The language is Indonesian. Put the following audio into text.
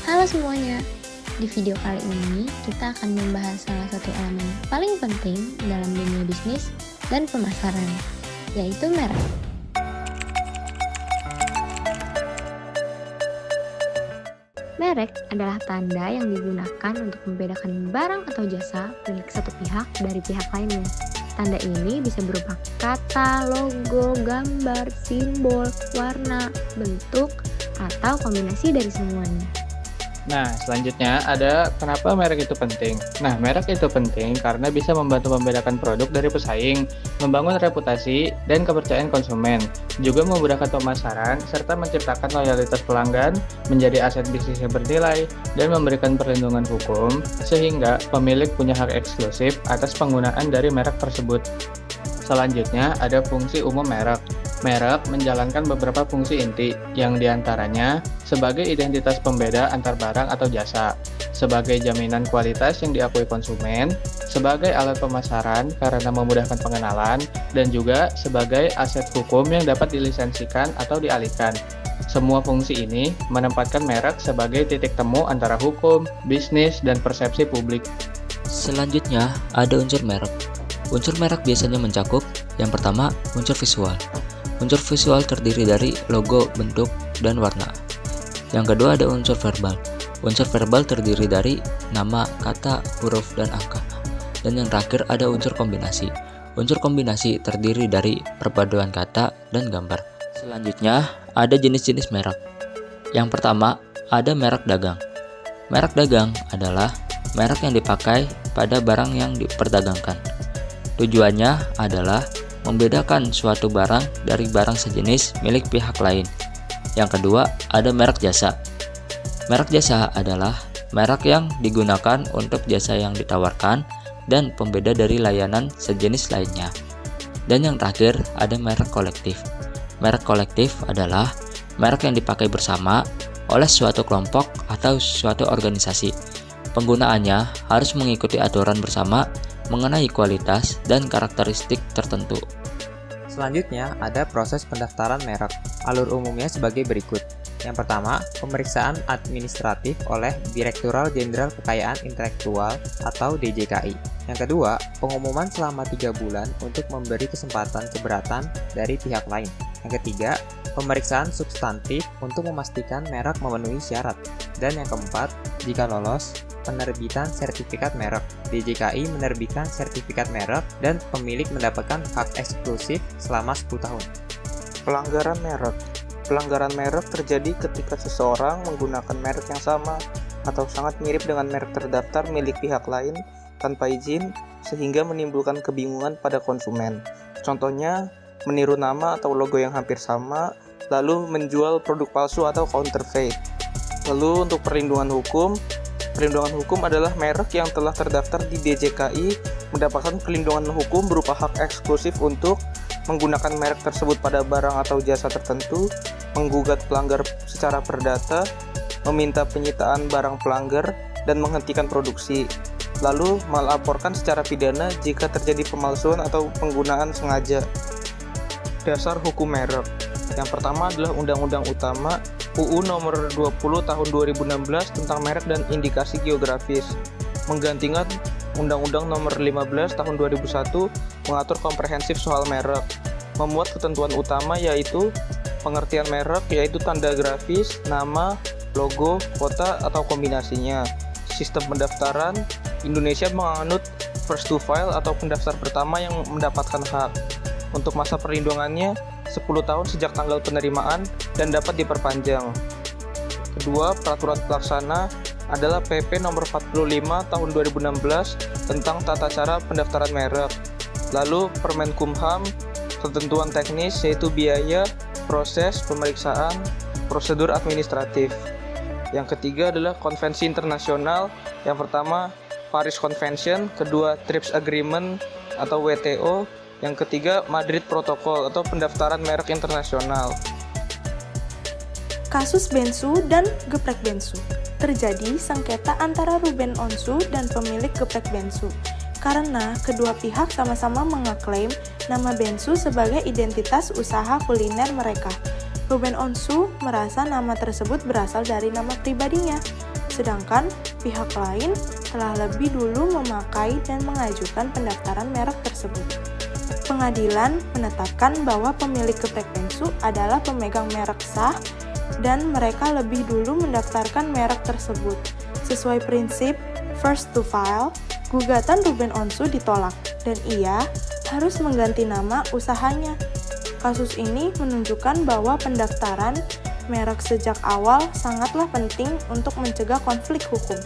Halo semuanya, di video kali ini kita akan membahas salah satu elemen paling penting dalam dunia bisnis dan pemasaran, yaitu merek. Merek adalah tanda yang digunakan untuk membedakan barang atau jasa milik satu pihak dari pihak lainnya. Tanda ini bisa berupa kata, logo, gambar, simbol, warna, bentuk, atau kombinasi dari semuanya. Nah, selanjutnya ada kenapa merek itu penting. Nah, merek itu penting karena bisa membantu membedakan produk dari pesaing, membangun reputasi dan kepercayaan konsumen, juga memudahkan pemasaran, serta menciptakan loyalitas pelanggan, menjadi aset bisnis yang bernilai, dan memberikan perlindungan hukum, sehingga pemilik punya hak eksklusif atas penggunaan dari merek tersebut. Selanjutnya ada fungsi umum merek. Merek menjalankan beberapa fungsi inti, yang diantaranya sebagai identitas pembeda antar barang atau jasa, sebagai jaminan kualitas yang diakui konsumen, sebagai alat pemasaran karena memudahkan pengenalan, dan juga sebagai aset hukum yang dapat dilisensikan atau dialihkan. Semua fungsi ini menempatkan merek sebagai titik temu antara hukum, bisnis, dan persepsi publik. Selanjutnya ada unsur merek. Unsur merek biasanya mencakup yang pertama, unsur visual. Unsur visual terdiri dari logo, bentuk, dan warna. Yang kedua ada unsur verbal. Unsur verbal terdiri dari nama, kata, huruf, dan angka. Dan yang terakhir ada unsur kombinasi. Unsur kombinasi terdiri dari perpaduan kata dan gambar. Selanjutnya ada jenis-jenis merek. Yang pertama ada merek dagang. Merek dagang adalah merek yang dipakai pada barang yang diperdagangkan. Tujuannya adalah membedakan suatu barang dari barang sejenis milik pihak lain. Yang kedua, ada merek jasa. Merek jasa adalah merek yang digunakan untuk jasa yang ditawarkan dan pembeda dari layanan sejenis lainnya. Dan yang terakhir, ada merek kolektif. Merek kolektif adalah merek yang dipakai bersama oleh suatu kelompok atau suatu organisasi. Penggunaannya harus mengikuti aturan bersama mengenai kualitas dan karakteristik tertentu. Selanjutnya ada proses pendaftaran merek. Alur umumnya sebagai berikut. Yang pertama, pemeriksaan administratif oleh Direktorat Jenderal Kekayaan Intelektual atau DJKI. Yang kedua, pengumuman selama 3 bulan untuk memberi kesempatan keberatan dari pihak lain. Yang ketiga, pemeriksaan substantif untuk memastikan merek memenuhi syarat. Dan yang keempat, jika lolos, penerbitan sertifikat merek. DJKI menerbitkan sertifikat merek dan pemilik mendapatkan hak eksklusif selama 10 tahun. Pelanggaran merek. Pelanggaran merek terjadi ketika seseorang menggunakan merek yang sama atau sangat mirip dengan merek terdaftar milik pihak lain tanpa izin sehingga menimbulkan kebingungan pada konsumen. Contohnya, meniru nama atau logo yang hampir sama, lalu menjual produk palsu atau counterfeit. Lalu untuk perlindungan hukum adalah merek yang telah terdaftar di DJKI mendapatkan perlindungan hukum berupa hak eksklusif untuk menggunakan merek tersebut pada barang atau jasa tertentu, menggugat pelanggar secara perdata, meminta penyitaan barang pelanggar, dan menghentikan produksi. Lalu melaporkan secara pidana jika terjadi pemalsuan atau penggunaan sengaja. Dasar hukum merek. Yang pertama adalah Undang-Undang Utama UU Nomor 20 Tahun 2016 tentang merek dan indikasi geografis, menggantikan Undang-Undang Nomor 15 Tahun 2001 mengatur komprehensif soal merek, memuat ketentuan utama yaitu pengertian merek yaitu tanda grafis, nama, logo, kota atau kombinasinya. Sistem pendaftaran, Indonesia menganut first to file atau pendaftar pertama yang mendapatkan hak. Untuk masa perlindungannya 10 tahun sejak tanggal penerimaan dan dapat diperpanjang. Kedua, peraturan pelaksana adalah PP nomor 45 tahun 2016 tentang tata cara pendaftaran merek. Lalu Permenkumham, ketentuan teknis yaitu biaya, proses, pemeriksaan, prosedur administratif. Yang ketiga adalah konvensi internasional. Yang pertama Paris Convention, kedua TRIPS Agreement atau WTO, yang ketiga Madrid Protocol atau pendaftaran merek internasional. Kasus Bensu dan Geprek Bensu. Terjadi sengketa antara Ruben Onsu dan pemilik Geprek Bensu karena kedua pihak sama-sama mengeklaim nama Bensu sebagai identitas usaha kuliner mereka. Ruben Onsu merasa nama tersebut berasal dari nama pribadinya, sedangkan pihak lain telah lebih dulu memakai dan mengajukan pendaftaran merek tersebut. Pengadilan menetapkan bahwa pemilik geprek bensu adalah pemegang merek sah dan mereka lebih dulu mendaftarkan merek tersebut. Sesuai prinsip first to file, gugatan Ruben Onsu ditolak dan ia harus mengganti nama usahanya. Kasus ini menunjukkan bahwa pendaftaran merek sejak awal sangatlah penting untuk mencegah konflik hukum.